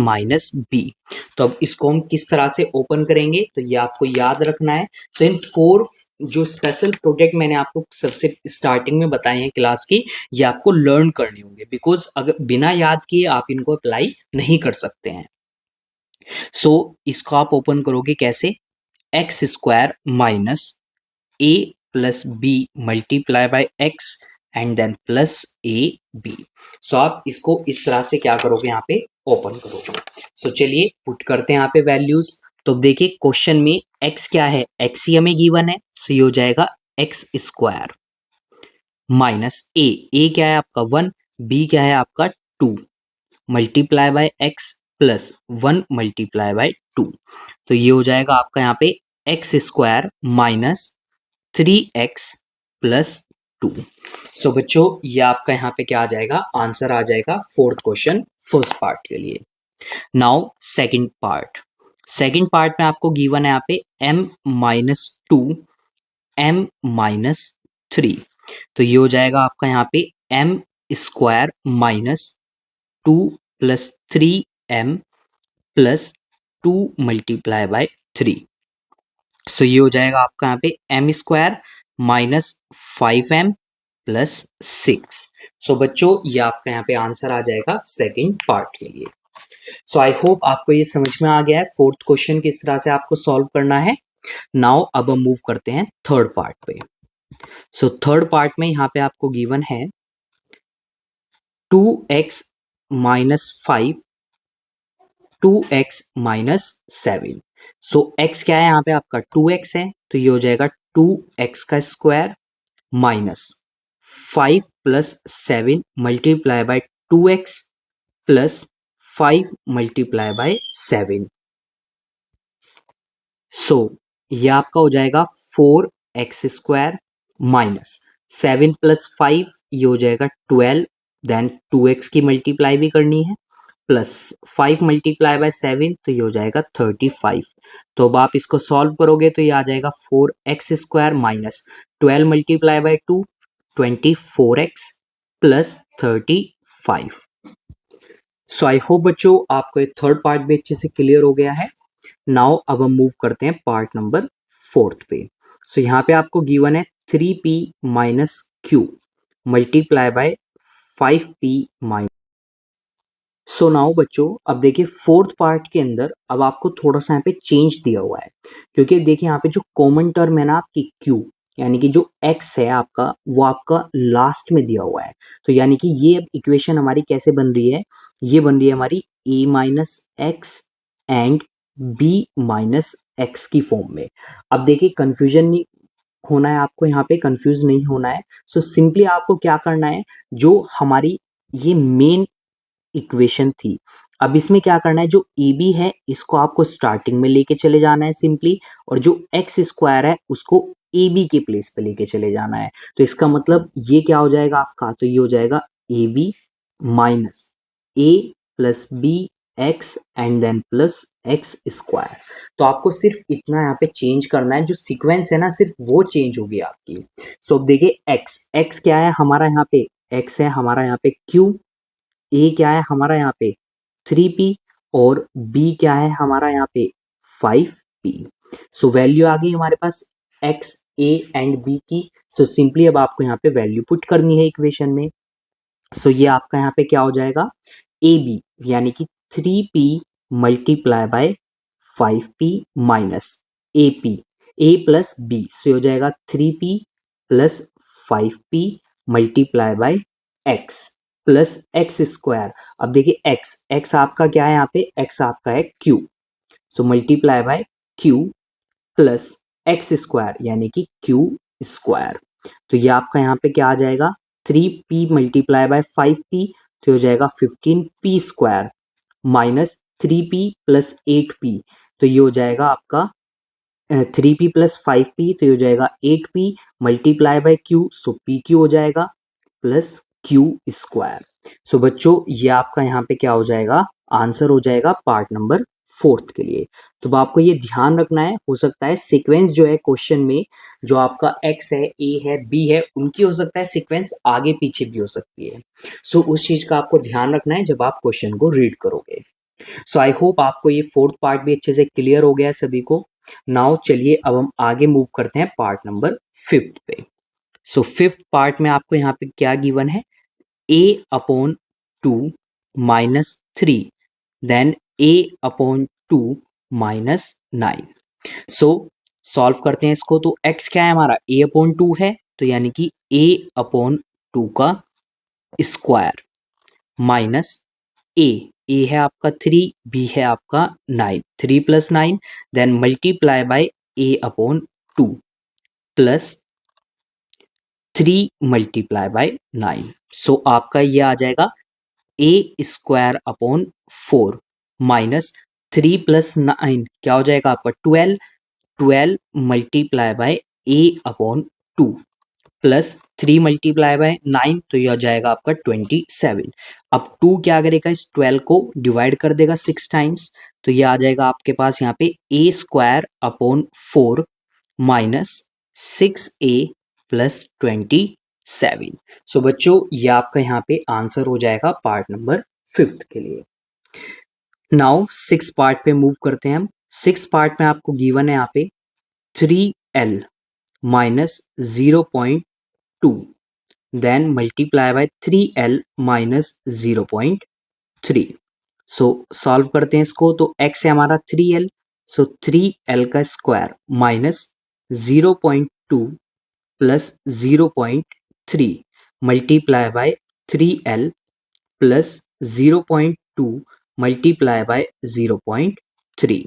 b। तो अब इसको हम किस तरह से ओपन करेंगे तो ये आपको याद रखना है। तो इन फोर जो स्पेशल प्रोजेक्ट मैंने आपको सबसे स्टार्टिंग में बताए हैं क्लास की, ये आपको लर्न करने होंगे, बिकॉज अगर बिना याद किए आप इनको अप्लाई नहीं कर सकते हैं। सो इसको आप ओपन करोगे कैसे, X square minus A plus B multiply by X and then plus A B. So आप इसको इस तरह से क्या करोगे, यहाँ पे ओपन करोगे। सो चलिए पुट करते हैं यहाँ पे वैल्यूज। तो देखिए क्वेश्चन में x क्या है, x ही हमें गिवन है, सो ये हो जाएगा एक्स स्क्वायर माइनस ए क्या है आपका 1, b क्या है आपका 2 multiply by x plus 1 multiply by 2। तो ये हो जाएगा आपका यहाँ पे x square minus 3x plus 2। सो बच्चों ये आपका यहाँ पे क्या आ जाएगा, आंसर आ जाएगा फोर्थ क्वेश्चन फर्स्ट पार्ट के लिए। नाउ सेकंड पार्ट में आपको गिवन है यहाँ पे m माइनस 2 m माइनस 3। तो ये हो जाएगा आपका यहाँ पे m square minus 2 plus 3m plus 2 multiply by 3। So ये हो जाएगा आपका यहाँ पे m square minus 5m plus 6। So बच्चों ये आपका यहाँ पे आंसर आ जाएगा सेकंड पार्ट के लिए। सो आई होप आपको ये समझ में आ गया है फोर्थ क्वेश्चन किस तरह से आपको सॉल्व करना है। नाउ अब हम मूव करते हैं थर्ड पार्ट पे। सो थर्ड पार्ट में यहाँ पे आपको गिवन है 2x माइनस 5 2x माइनस 7। सो x क्या है यहाँ पे आपका 2x है, तो ये हो जाएगा 2x का square minus 5 plus 7 multiply bye 2x plus 5 multiply by 7। सो ये आपका हो जाएगा 4x स्क्वायर माइनस 7 प्लस 5 ये हो जाएगा 12, देन 2x की मल्टीप्लाई भी करनी है प्लस 5 मल्टीप्लाई बाय 7 तो ये हो जाएगा 35। तो अब आप इसको सॉल्व करोगे तो ये आ जाएगा 4x square minus 12 multiply by 2 24x plus 35। So I hope बच्चों आपको ये थर्ड पार्ट भी अच्छे से क्लियर हो गया है। नाउ अब हम मूव करते हैं पार्ट नंबर फोर्थ पे। सो यहाँ पे आपको गिवन है 3p minus Q multiply by 5p minus. So now बच्चों अब देखिए फोर्थ पार्ट के अंदर अब आपको थोड़ा सा यहाँ पे चेंज दिया हुआ है, क्योंकि देखिए यहाँ पे जो कॉमन टर्म है ना आपकी q, यानी कि जो x है आपका वो आपका लास्ट में दिया हुआ है। तो यानी कि ये अब इक्वेशन हमारी कैसे बन रही है, ये बन रही है हमारी a minus x and b minus x की फॉर्म में। अब देखिए कंफ्यूजन नहीं होना है आपको, यहाँ पे कंफ्यूज नहीं होना है। सो सिंपली आपको क्या करना है, जो हमारी ये मेन इक्वेशन थी, अब इसमें क्या करना है, जो ए बी है इसको आपको स्टार्टिंग में लेके चले जाना है सिंपली, और जो एक्स स्क्वायर है उसको ए बी के प्लेस पे लेके चले जाना है। तो इसका मतलब ये क्या हो जाएगा आपका, तो ये हो जाएगा a b minus A plus b x and then plus x square. तो आपको सिर्फ इतना यहाँ पे चेंज करना है, जो सीक्वेंस है ना सिर्फ वो चेंज होगी आपकी। सो अब देखिए एक्स क्या है हमारा यहाँ पे, एक्स है हमारा यहाँ पे क्यू, ए क्या है हमारा यहाँ पे 3p और b क्या है हमारा यहाँ पे 5p। सो वैल्यू आ गई हमारे पास x a एंड b की। सो सिंपली अब आपको यहाँ पे वैल्यू पुट करनी है इक्वेशन में। सो ये आपका यहाँ पे क्या हो जाएगा, ए बी यानी कि 3p multiply by 5p minus A P A plus B, so हो जाएगा 3p plus 5p multiply by x plus x square. अब देखिए एक्स आपका क्या है यहाँ पे, एक्स आपका है Q, so multiply by Q plus x square यानी कि क्यू स्क्वायर। तो ये आपका यहाँ पे क्या आ जाएगा 3p मल्टीप्लाई बाय 5p, तो हो जाएगा 15p square minus 3p plus 8p, तो ये हो जाएगा आपका 3p प्लस 5p, तो ये हो जाएगा 8p multiply by q, so pq हो जाएगा प्लस q स्क्वायर। सो बच्चों ये आपका यहाँ पे क्या हो जाएगा, आंसर हो जाएगा पार्ट नंबर फोर्थ के लिए। तो अब आपको ये ध्यान रखना है, हो सकता है सीक्वेंस जो है क्वेश्चन में जो आपका x है a है b है उनकी हो सकता है सीक्वेंस आगे पीछे भी हो सकती है। सो उस चीज का आपको ध्यान रखना है जब आप क्वेश्चन को रीड करोगे। सो आई होप आपको ये फोर्थ पार्ट भी अच्छे से क्लियर हो गया है सभी को। नाउ चलिए अब हम आगे मूव करते हैं पार्ट नंबर 5 पे। सो 5th पार्ट में आपको यहाँ पे क्या गिवन है, a upon 2 minus 3 then a upon 2 minus 9। So solve करते हैं इसको, तो x क्या है हमारा, a अपॉन 2 है, तो यानी कि a अपॉन 2 का स्क्वायर माइनस ए है आपका 3, बी है आपका 9, 3 plus 9 then multiply by a upon 2 plus 3 multiply by 9। So आपका ये आ जाएगा a square upon 4 minus 3 plus 9 क्या हो जाएगा आपका 12, 12 multiply by a upon 2 plus 3 multiply by 9, तो ये हो जाएगा आपका 27। अब 2 क्या करेगा, इस 12 को डिवाइड कर देगा 6 टाइम्स, तो ये आ जाएगा आपके पास यहाँ पे A square upon 4 minus 6a plus 27। So बच्चों ये आपका यहाँ पे आंसर हो जाएगा पार्ट नंबर 5th के लिए। नाउ 6 पार्ट पे मूव करते हैं हम। 6 पार्ट में आपको गिवन है यहाँ पे 3l minus 0.2 then multiply by 3l minus 0.3। So solve करते हैं इसको, तो x है हमारा 3l, सो 3l का square minus 0.2 plus 0.3 multiply by 3l plus 0.2 multiply by 0.3।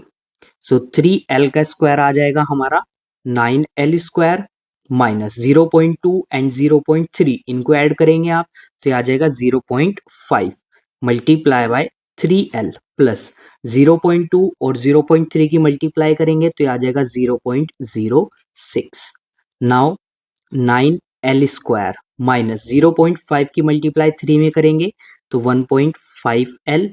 So 3l का स्क्वायर आ जाएगा हमारा 9l स्क्वायर माइनस 0.2 एंड 0.3 इनको ऐड करेंगे आप, तो ये आ जाएगा 0.5 मल्टीप्लाई बाय 3l प्लस 0.2 और 0.3 की मल्टीप्लाई करेंगे तो ये आ जाएगा 0.06। नाउ 9l स्क्वायर माइनस 0.5 की मल्टीप्लाई 3 में करेंगे तो 1.5l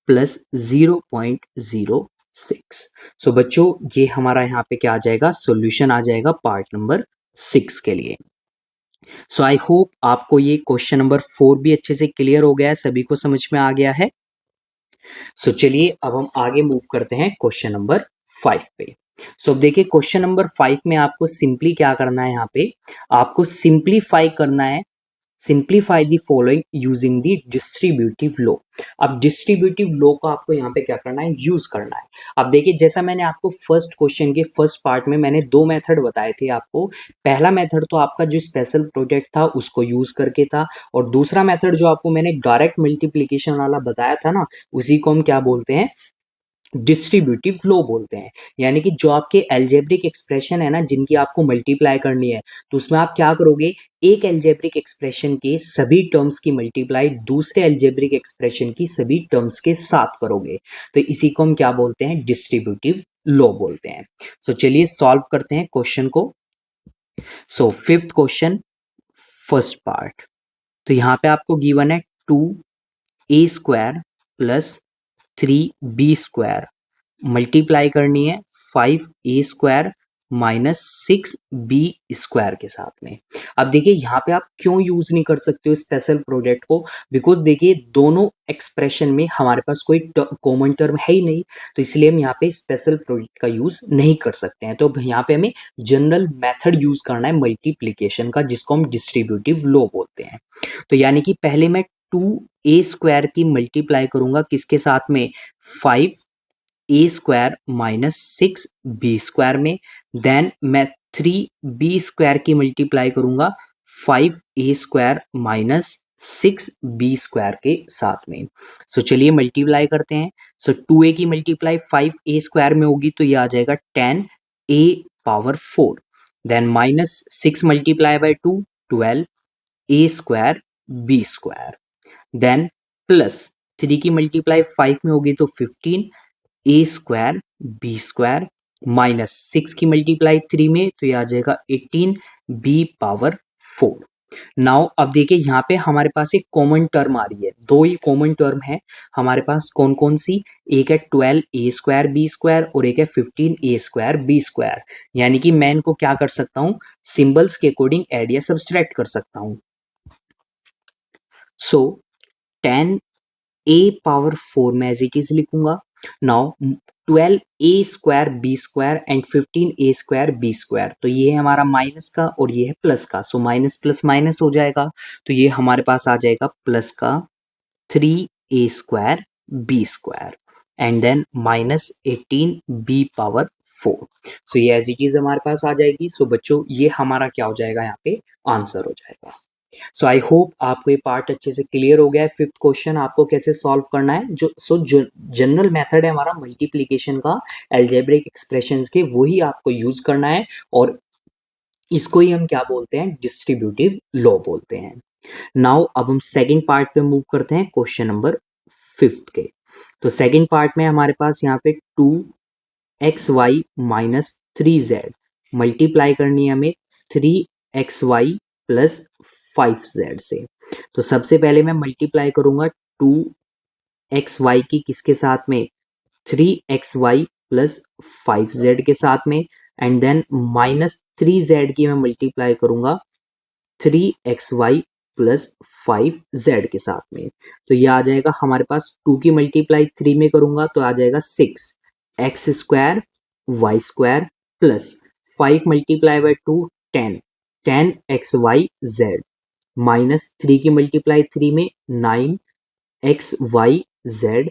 प्लस 0.06। सो बच्चों ये हमारा यहाँ पे क्या आ जाएगा, सॉल्यूशन आ जाएगा पार्ट नंबर 6 के लिए। सो आई होप आपको ये क्वेश्चन नंबर 4 भी अच्छे से क्लियर हो गया है, सभी को समझ में आ गया है। सो चलिए अब हम आगे मूव करते हैं क्वेश्चन नंबर 5 पे। सो अब देखिए क्वेश्चन नंबर 5 में आपको सिंपली क्या करना है, यहाँ पे आपको सिंप्लीफाई करना है, simplify the following using the distributive law. अब डिस्ट्रीब्यूटिव लॉ का आपको यहाँ पे क्या करना है, यूज करना है। अब देखिए जैसा मैंने आपको फर्स्ट क्वेश्चन के फर्स्ट पार्ट में मैंने 2 मेथड बताए थे आपको। पहला मेथड तो आपका जो स्पेशल प्रोजेक्ट था उसको यूज करके था, और दूसरा मेथड जो आपको मैंने डायरेक्ट मल्टीप्लीकेशन वाला बताया था ना, उसी को हम क्या बोलते हैं, डिस्ट्रीब्यूटिव लॉ बोलते हैं। यानी कि जो आपके एल्जेब्रिक एक्सप्रेशन है ना, जिनकी आपको मल्टीप्लाई करनी है, तो उसमें आप क्या करोगे, एक एल्जेब्रिक एक्सप्रेशन के सभी टर्म्स की मल्टीप्लाई दूसरे एल्जेब्रिक एक्सप्रेशन की सभी टर्म्स के साथ करोगे, तो इसी को हम क्या बोलते हैं, डिस्ट्रीब्यूटिव लॉ बोलते हैं। सो चलिए सॉल्व करते हैं क्वेश्चन को। सो 5th क्वेश्चन फर्स्ट पार्ट, तो यहाँ पे आपको गिवन है 2a square plus 3b square multiply करनी है 5a square minus 6b square के साथ में। अब देखिए यहाँ पे आप क्यों यूज नहीं कर सकते हो स्पेशल प्रोडक्ट को, बिकॉज देखिए दोनों एक्सप्रेशन में हमारे पास कोई कॉमन टर्म है ही नहीं, तो इसलिए हम यहाँ पे स्पेशल प्रोडक्ट का यूज नहीं कर सकते हैं। तो यहाँ पे हमें जनरल मेथड यूज करना है मल्टीप्लीकेशन का, जिसको हम डिस्ट्रीब्यूटिव लॉ बोलते हैं। तो यानी कि पहले मैं 2a स्क्वायर की मल्टीप्लाई करूंगा किसके साथ में, 5a square minus 6b square में, देन मैं 3b स्क्वायर की मल्टीप्लाई करूंगा 5a square minus 6b square के साथ में। सो चलिए मल्टीप्लाई करते हैं। सो 2a की मल्टीप्लाई 5a स्क्वायर में होगी तो ये आ जाएगा 10a power 4, then minus 6 multiply by 2 12a square b square, then plus 3 की मल्टीप्लाई 5 में होगी तो 15a square b square minus 6 की मल्टीप्लाई 3 में तो ये आ जाएगा 18b पावर 4। नाउ अब देखिए यहाँ पे हमारे पास एक कॉमन टर्म आ रही है, दो ही कॉमन टर्म है हमारे पास, कौन कौन सी, एक है 12a स्क्वायर b स्क्वायर और एक है 15a स्क्वायर b स्क्वायर। यानी कि मैं इनको क्या कर सकता हूँ, सिंबल्स के अकॉर्डिंग एड या सब्सट्रैक्ट कर सकता हूँ। सो 10a पावर 4 मैं एज इट इज लिखूंगा। Now 12 a square B square and 15 a square B square. तो ये है हमारा माइनस का और ये है प्लस का, सो माइनस प्लस माइनस हो जाएगा। तो ये हमारे पास आ जाएगा प्लस का 3 A square B square and then minus 18 B power 4। So ये ऐसी चीज हमारे पास आ जाएगी। सो बच्चों ये हमारा क्या हो जाएगा, यहाँ पे आंसर हो जाएगा। सो आई होप आपको ये पार्ट अच्छे से क्लियर हो गया है। फिफ्थ क्वेश्चन आपको कैसे सॉल्व करना है, जो जनरल मेथड है हमारा मल्टीप्लिकेशन का अलजेब्रिक एक्सप्रेशंस के, वही आपको यूज करना है और इसको ही हम क्या बोलते हैं, डिस्ट्रीब्यूटिव लॉ बोलते हैं। नाउ अब हम सेकंड पार्ट पे मूव करते हैं, क्वेश्चन नंबर फिफ्थ के। तो सेकंड पार्ट में हमारे पास यहाँ पे 2xy माइनस 3z मल्टीप्लाई करनी है हमें 3xy प्लस 5z से। तो सबसे पहले मैं मल्टीप्लाई करूंगा 2xy की किसके साथ में, 3xy प्लस 5z के साथ में, एंड देन माइनस 3z की मैं मल्टीप्लाई करूंगा 3xy प्लस 5z के साथ में। तो ये आ जाएगा हमारे पास 2 की मल्टीप्लाई 3 में करूंगा तो आ जाएगा 6x square Y square plus 5 multiply by 2 10xyz minus 3 की मल्टीप्लाई 3 में 9xyz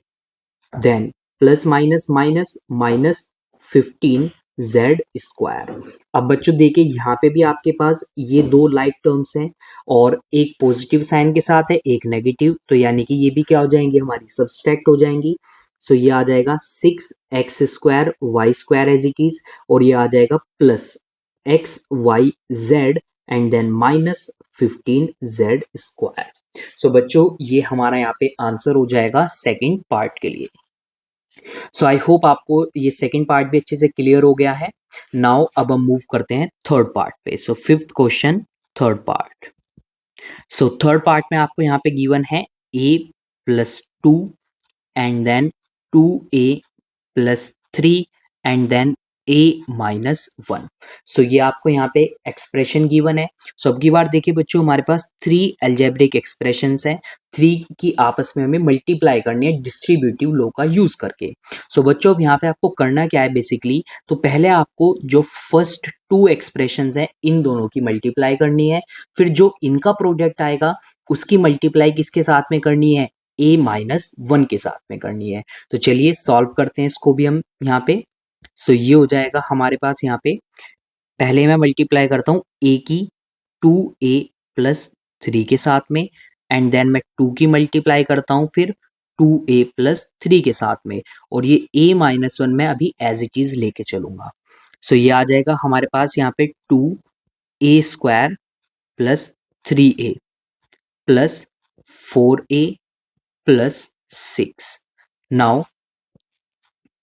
then plus minus minus minus 15z square. अब बच्चों देखिए यहाँ पे भी आपके पास ये दो लाइक टर्म्स हैं और एक पॉजिटिव साइन के साथ है एक नेगेटिव, तो यानी कि ये भी क्या हो जाएंगी, हमारी सब्सट्रैक्ट हो जाएंगी। सो ये आ जाएगा 6x square Y square as it is और ये आ जाएगा plus xyz and then minus 15z square. So बच्चों ये हमारा यहाँ पे आंसर हो जाएगा सेकेंड पार्ट के लिए। सो आई होप आपको ये सेकंड पार्ट भी अच्छे से क्लियर हो गया है। नाउ अब हम मूव करते हैं थर्ड पार्ट पे। So fifth question third part. So third part में आपको यहाँ पे गिवन है a plus 2 and then 2a plus 3 and then a minus 1। So ये आपको यहाँ पे एक्सप्रेशन गिवन है। सो अब की बार देखिए बच्चों हमारे पास 3 अलजेब्रिक एक्सप्रेशंस हैं, 3 की आपस में हमें मल्टीप्लाई करनी है डिस्ट्रीब्यूटिव लॉ का यूज करके। सो बच्चों अब यहाँ पे आपको करना क्या है बेसिकली, तो पहले आपको जो फर्स्ट 2 एक्सप्रेशंस हैं इन दोनों की मल्टीप्लाई करनी है, फिर जो इनका प्रोडक्ट आएगा उसकी मल्टीप्लाई किसके साथ में करनी है, a माइनस 1 के साथ में करनी है। तो चलिए सॉल्व करते हैं इसको भी हम यहाँ पे। सो ये हो जाएगा हमारे पास यहाँ पे, पहले मैं मल्टीप्लाई करता हूँ a की 2a प्लस 3 के साथ में एंड देन मैं 2 की मल्टीप्लाई करता हूँ फिर 2a प्लस 3 के साथ में और ये a माइनस 1 मैं अभी एज इट इज लेके चलूंगा। सो ये आ जाएगा हमारे पास यहाँ पे 2a square plus 3a plus 4a plus 6। Now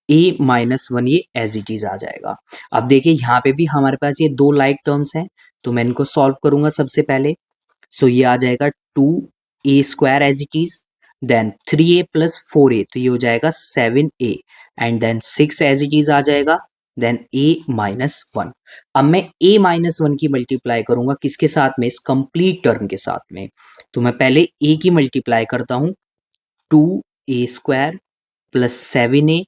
a minus 1 ये एज इट इज आ जाएगा। अब देखिए यहाँ पे भी हमारे पास ये दो लाइक टर्म्स हैं तो मैं इनको सॉल्व करूंगा सबसे पहले। सो ये आ जाएगा 2a square as it is then 3a plus 4a तो ये हो जाएगा 7a and then 6 as it is आ जाएगा देन a माइनस 1। अब मैं a माइनस 1 की मल्टीप्लाई करूंगा किसके साथ में, इस कंप्लीट टर्म के साथ में। तो मैं पहले a की मल्टीप्लाई करता हूँ 2a square plus 7a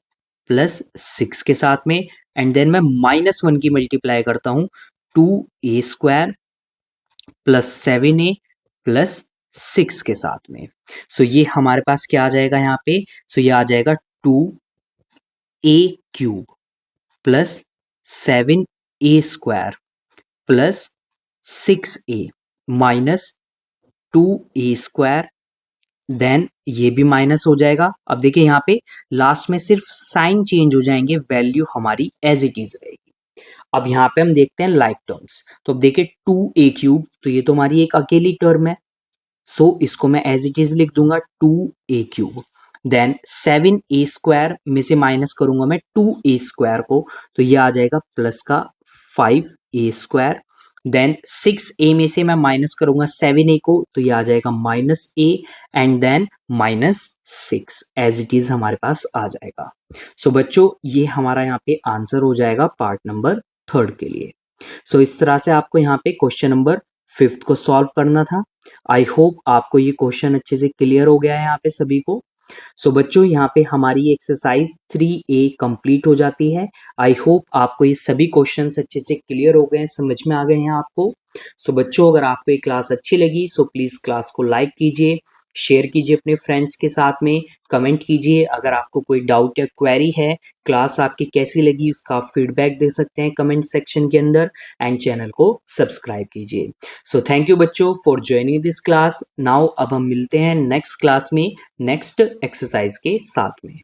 plus 6 के साथ में एंड देन मैं माइनस 1 की मल्टीप्लाई करता हूँ 2a square plus 7a plus 6 के साथ में। सो ये हमारे पास क्या आ जाएगा यहाँ पे, सो ये आ जाएगा 2a cube plus 7a square plus 6a minus 2a square then ये भी माइनस हो जाएगा। अब देखिए यहाँ पे लास्ट में सिर्फ साइन चेंज हो जाएंगे, वैल्यू हमारी एज इट इज रहेगी। अब यहाँ पे हम देखते हैं लाइक टर्म्स। तो अब देखिए 2a क्यूब तो ये तो हमारी एक अकेली टर्म है, सो इसको मैं एज इट इज लिख दूंगा 2a cube. Then 7a square में से माइनस करूंगा मैं 2a स्क्वायर को तो ये आ जाएगा प्लस का 5a स्क्वायर। देन 6a में से मैं माइनस करूंगा 7a को तो ये आ जाएगा minus a and then minus 6 as it is हमारे पास आ जाएगा। सो बच्चों ये हमारा यहाँ पे आंसर हो जाएगा पार्ट नंबर थर्ड के लिए। सो इस तरह से आपको यहाँ पे क्वेश्चन नंबर फिफ्थ को सॉल्व करना था। आई होप आपको ये क्वेश्चन अच्छे से क्लियर हो गया है यहाँ पे सभी को। सो बच्चों यहाँ पे हमारी एक्सरसाइज 3A कंप्लीट हो जाती है। आई होप आपको ये सभी क्वेश्चंस अच्छे से क्लियर हो गए हैं, समझ में आ गए हैं आपको। सो बच्चों अगर आपको ये क्लास अच्छी लगी सो प्लीज़ क्लास को लाइक कीजिए, शेयर कीजिए अपने फ्रेंड्स के साथ में, कमेंट कीजिए। अगर आपको कोई डाउट या क्वेरी है, क्लास आपकी कैसी लगी उसका आप फीडबैक दे सकते हैं कमेंट सेक्शन के अंदर, एंड चैनल को सब्सक्राइब कीजिए। सो थैंक यू बच्चों for joining this class. Now अब हम मिलते हैं नेक्स्ट क्लास में नेक्स्ट एक्सरसाइज के साथ में।